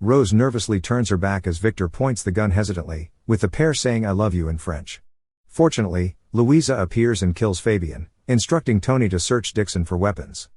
Rose nervously turns her back as Victor points the gun hesitantly, with the pair saying "I love you" in French. Fortunately, Louisa appears and kills Fabian, instructing Tony to search Dixon for weapons.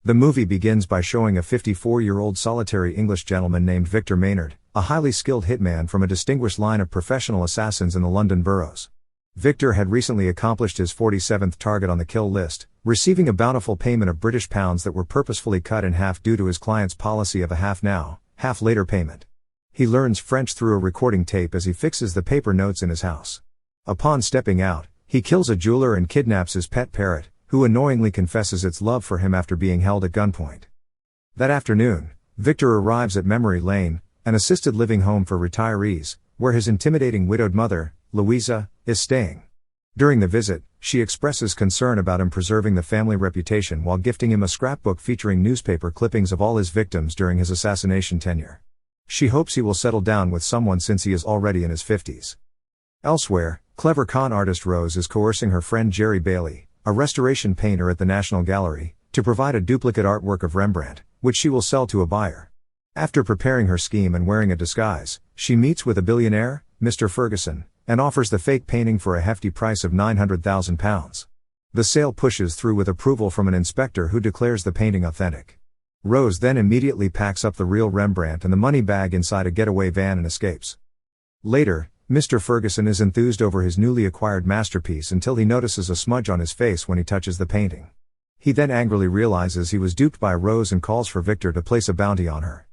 The movie begins by showing a 54-year-old solitary English gentleman named Victor Maynard, a highly skilled hitman from a distinguished line of professional assassins in the London boroughs. Victor had recently accomplished his 47th target on the kill list, receiving a bountiful payment of British pounds that were purposefully cut in half due to his client's policy of a half now, half later payment. He learns French through a recording tape as he fixes the paper notes in his house. Upon stepping out, he kills a jeweler and kidnaps his pet parrot, who annoyingly confesses its love for him after being held at gunpoint. That afternoon, Victor arrives at Memory Lane, an assisted living home for retirees, where his intimidating widowed mother, Louisa, is staying. During the visit, she expresses concern about him preserving the family reputation while gifting him a scrapbook featuring newspaper clippings of all his victims during his assassination tenure. She hopes he will settle down with someone since he is already in his 50s. Elsewhere, clever con artist Rose is coercing her friend Jerry Bailey, a restoration painter at the National Gallery, to provide a duplicate artwork of Rembrandt, which she will sell to a buyer. After preparing her scheme and wearing a disguise, she meets with a billionaire, Mr. Ferguson, and offers the fake painting for a hefty price of £900,000. The sale pushes through with approval from an inspector who declares the painting authentic. Rose then immediately packs up the real Rembrandt and the money bag inside a getaway van and escapes. Later, Mr. Ferguson is enthused over his newly acquired masterpiece until he notices a smudge on his face when he touches the painting. He then angrily realizes he was duped by Rose and calls for Victor to place a bounty on her.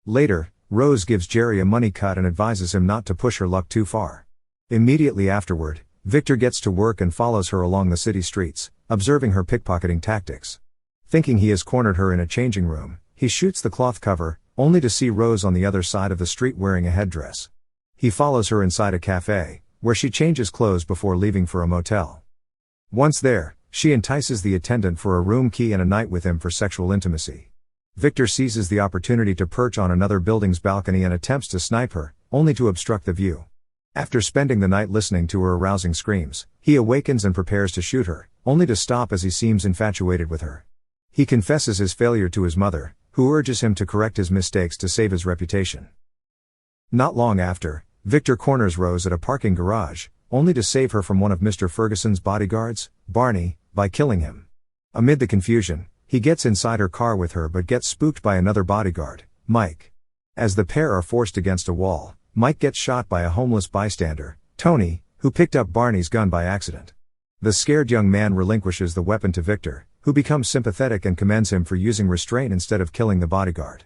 Later, Rose gives Jerry a money cut and advises him not to push her luck too far. Immediately afterward, Victor gets to work and follows her along the city streets, observing her pickpocketing tactics. Thinking he has cornered her in a changing room, he shoots the cloth cover, only to see Rose on the other side of the street wearing a headdress. He follows her inside a cafe, where she changes clothes before leaving for a motel. Once there, she entices the attendant for a room key and a night with him for sexual intimacy. Victor seizes the opportunity to perch on another building's balcony and attempts to snipe her, only to obstruct the view. After spending the night listening to her arousing screams, he awakens and prepares to shoot her, only to stop as he seems infatuated with her. He confesses his failure to his mother, who urges him to correct his mistakes to save his reputation. Not long after, Victor corners Rose at a parking garage, only to save her from one of Mr. Ferguson's bodyguards, Barney, by killing him. Amid the confusion, he gets inside her car with her but gets spooked by another bodyguard, Mike. As the pair are forced against a wall, Mike gets shot by a homeless bystander, Tony, who picked up Barney's gun by accident. The scared young man relinquishes the weapon to Victor, who becomes sympathetic and commends him for using restraint instead of killing the bodyguard.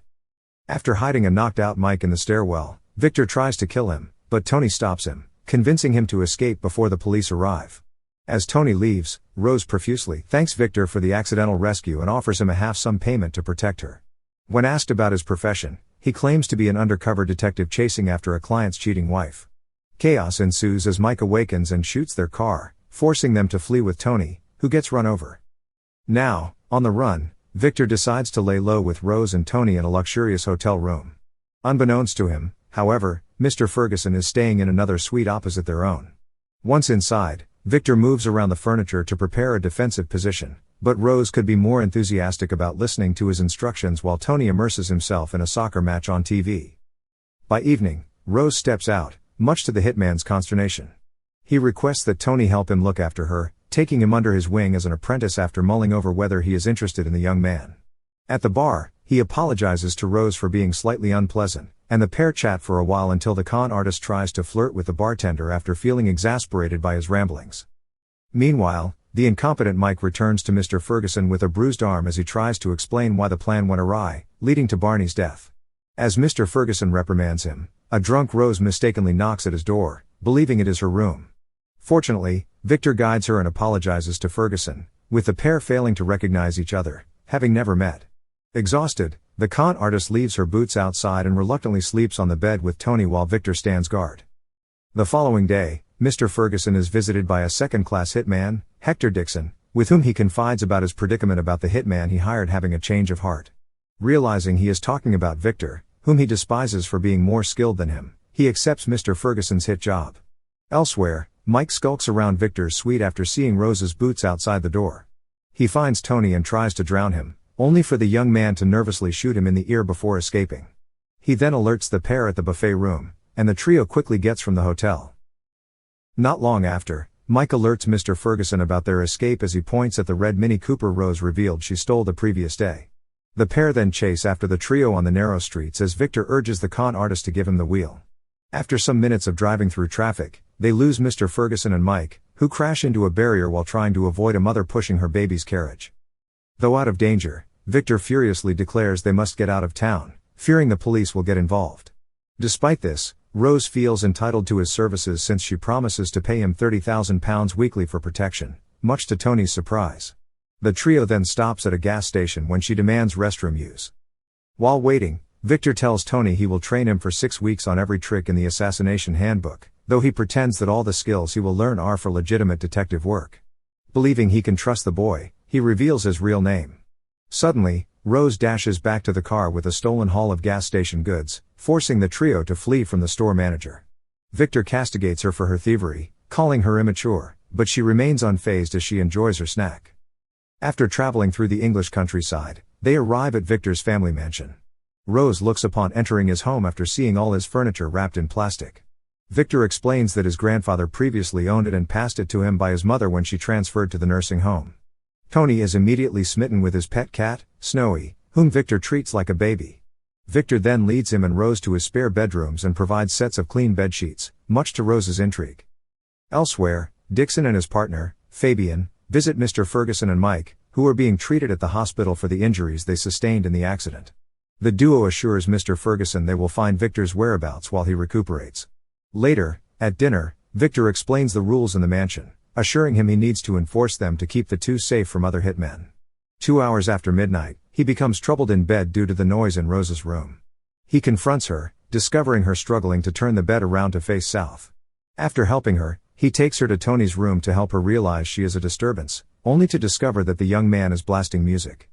After hiding a knocked-out Mike in the stairwell, Victor tries to kill him, but Tony stops him, convincing him to escape before the police arrive. As Tony leaves, Rose profusely thanks Victor for the accidental rescue and offers him a half-sum payment to protect her. When asked about his profession, he claims to be an undercover detective chasing after a client's cheating wife. Chaos ensues as Mike awakens and shoots their car, forcing them to flee with Tony, who gets run over. Now, on the run, Victor decides to lay low with Rose and Tony in a luxurious hotel room. Unbeknownst to him, however, Mr. Ferguson is staying in another suite opposite their own. Once inside, Victor moves around the furniture to prepare a defensive position, but Rose could be more enthusiastic about listening to his instructions while Tony immerses himself in a soccer match on TV. By evening, Rose steps out, much to the hitman's consternation. He requests that Tony help him look after her, taking him under his wing as an apprentice after mulling over whether he is interested in the young man. At the bar, he apologizes to Rose for being slightly unpleasant, and the pair chat for a while until the con artist tries to flirt with the bartender after feeling exasperated by his ramblings. Meanwhile, the incompetent Mike returns to Mr. Ferguson with a bruised arm as he tries to explain why the plan went awry, leading to Barney's death. As Mr. Ferguson reprimands him, a drunk Rose mistakenly knocks at his door, believing it is her room. Fortunately, Victor guides her and apologizes to Ferguson, with the pair failing to recognize each other, having never met. Exhausted, the con artist leaves her boots outside and reluctantly sleeps on the bed with Tony while Victor stands guard. The following day, Mr. Ferguson is visited by a second-class hitman, Hector Dixon, with whom he confides about his predicament about the hitman he hired having a change of heart. Realizing he is talking about Victor, whom he despises for being more skilled than him, he accepts Mr. Ferguson's hit job. Elsewhere, Mike skulks around Victor's suite after seeing Rose's boots outside the door. He finds Tony and tries to drown him, only for the young man to nervously shoot him in the ear before escaping. He then alerts the pair at the buffet room, and the trio quickly gets from the hotel. Not long after, Mike alerts Mr. Ferguson about their escape as he points at the red Mini Cooper Rose revealed she stole the previous day. The pair then chase after the trio on the narrow streets as Victor urges the con artist to give him the wheel. After some minutes of driving through traffic, they lose Mr. Ferguson and Mike, who crash into a barrier while trying to avoid a mother pushing her baby's carriage. Though out of danger, Victor furiously declares they must get out of town, fearing the police will get involved. Despite this, Rose feels entitled to his services since she promises to pay him £30,000 weekly for protection, much to Tony's surprise. The trio then stops at a gas station when she demands restroom use. While waiting, Victor tells Tony he will train him for 6 weeks on every trick in the assassination handbook, though he pretends that all the skills he will learn are for legitimate detective work. Believing he can trust the boy, he reveals his real name. Suddenly, Rose dashes back to the car with a stolen haul of gas station goods, forcing the trio to flee from the store manager. Victor castigates her for her thievery, calling her immature, but she remains unfazed as she enjoys her snack. After traveling through the English countryside, they arrive at Victor's family mansion. Rose looks upon entering his home after seeing all his furniture wrapped in plastic. Victor explains that his grandfather previously owned it and passed it to him by his mother when she transferred to the nursing home. Tony is immediately smitten with his pet cat, Snowy, whom Victor treats like a baby. Victor then leads him and Rose to his spare bedrooms and provides sets of clean bed sheets, much to Rose's intrigue. Elsewhere, Dixon and his partner, Fabian, visit Mr. Ferguson and Mike, who are being treated at the hospital for the injuries they sustained in the accident. The duo assures Mr. Ferguson they will find Victor's whereabouts while he recuperates. Later, at dinner, Victor explains the rules in the mansion, assuring him he needs to enforce them to keep the two safe from other hitmen. 2 hours after midnight, he becomes troubled in bed due to the noise in Rose's room. He confronts her, discovering her struggling to turn the bed around to face south. After helping her, he takes her to Tony's room to help her realize she is a disturbance, only to discover that the young man is blasting music.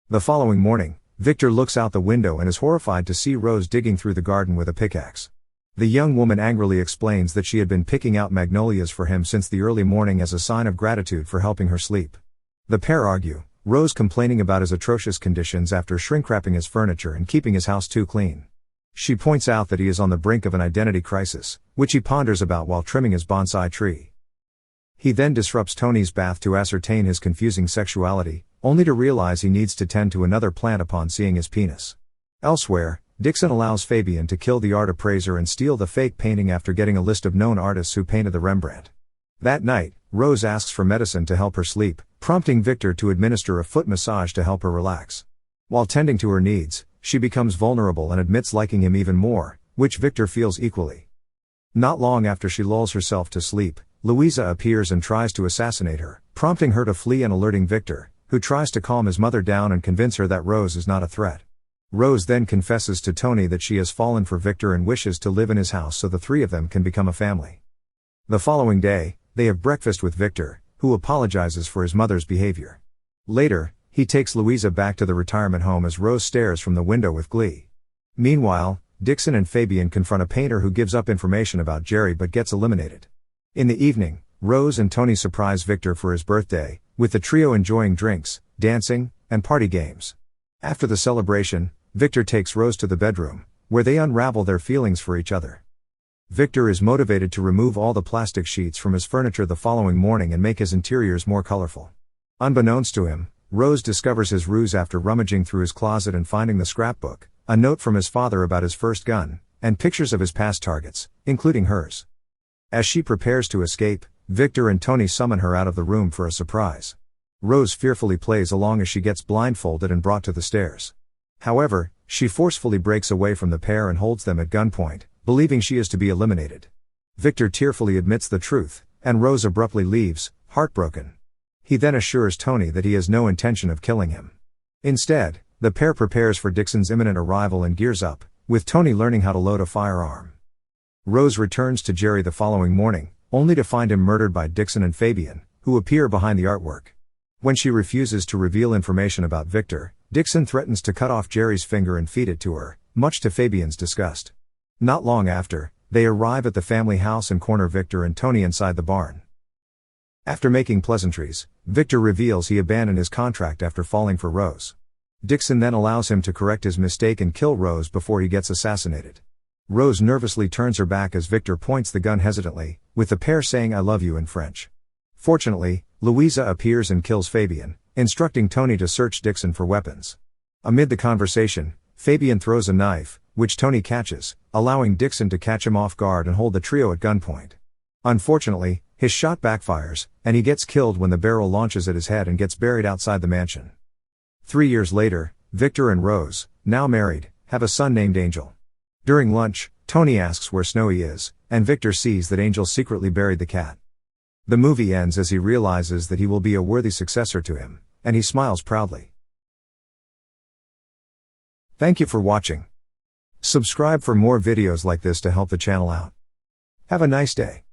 The following morning, Victor looks out the window and is horrified to see Rose digging through the garden with a pickaxe. The young woman angrily explains that she had been picking out magnolias for him since the early morning as a sign of gratitude for helping her sleep. The pair argue, Rose complaining about his atrocious conditions after shrink-wrapping his furniture and keeping his house too clean. She points out that he is on the brink of an identity crisis, which he ponders about while trimming his bonsai tree. He then disrupts Tony's bath to ascertain his confusing sexuality, only to realize he needs to tend to another plant upon seeing his penis. Elsewhere, Dixon allows Fabian to kill the art appraiser and steal the fake painting after getting a list of known artists who painted the Rembrandt. That night, Rose asks for medicine to help her sleep, prompting Victor to administer a foot massage to help her relax. While tending to her needs, she becomes vulnerable and admits liking him even more, which Victor feels equally. Not long after she lulls herself to sleep, Louisa appears and tries to assassinate her, prompting her to flee and alerting Victor, who tries to calm his mother down and convince her that Rose is not a threat. Rose then confesses to Tony that she has fallen for Victor and wishes to live in his house so the three of them can become a family. The following day, they have breakfast with Victor, who apologizes for his mother's behavior. Later, he takes Louisa back to the retirement home as Rose stares from the window with glee. Meanwhile, Dixon and Fabian confront a painter who gives up information about Jerry but gets eliminated. In the evening, Rose and Tony surprise Victor for his birthday, with the trio enjoying drinks, dancing, and party games. After the celebration, Victor takes Rose to the bedroom, where they unravel their feelings for each other. Victor is motivated to remove all the plastic sheets from his furniture the following morning and make his interiors more colorful. Unbeknownst to him, Rose discovers his ruse after rummaging through his closet and finding the scrapbook, a note from his father about his first gun, and pictures of his past targets, including hers. As she prepares to escape, Victor and Tony summon her out of the room for a surprise. Rose fearfully plays along as she gets blindfolded and brought to the stairs. However, she forcefully breaks away from the pair and holds them at gunpoint, believing she is to be eliminated. Victor tearfully admits the truth, and Rose abruptly leaves, heartbroken. He then assures Tony that he has no intention of killing him. Instead, the pair prepares for Dixon's imminent arrival and gears up, with Tony learning how to load a firearm. Rose returns to Jerry the following morning, only to find him murdered by Dixon and Fabian, who appear behind the artwork. When she refuses to reveal information about Victor, Dixon threatens to cut off Jerry's finger and feed it to her, much to Fabian's disgust. Not long after, they arrive at the family house and corner Victor and Tony inside the barn. After making pleasantries, Victor reveals he abandoned his contract after falling for Rose. Dixon then allows him to correct his mistake and kill Rose before he gets assassinated. Rose nervously turns her back as Victor points the gun hesitantly, with the pair saying "I love you" in French. Fortunately, Louisa appears and kills Fabian, instructing Tony to search Dixon for weapons. Amid the conversation, Fabian throws a knife, which Tony catches, allowing Dixon to catch him off guard and hold the trio at gunpoint. Unfortunately, his shot backfires, and he gets killed when the barrel launches at his head and gets buried outside the mansion. 3 years later, Victor and Rose, now married, have a son named Angel. During lunch, Tony asks where Snowy is, and Victor sees that Angel secretly buried the cat. The movie ends as he realizes that he will be a worthy successor to him, and he smiles proudly. Thank you for watching. Subscribe for more videos like this to help the channel out. Have a nice day.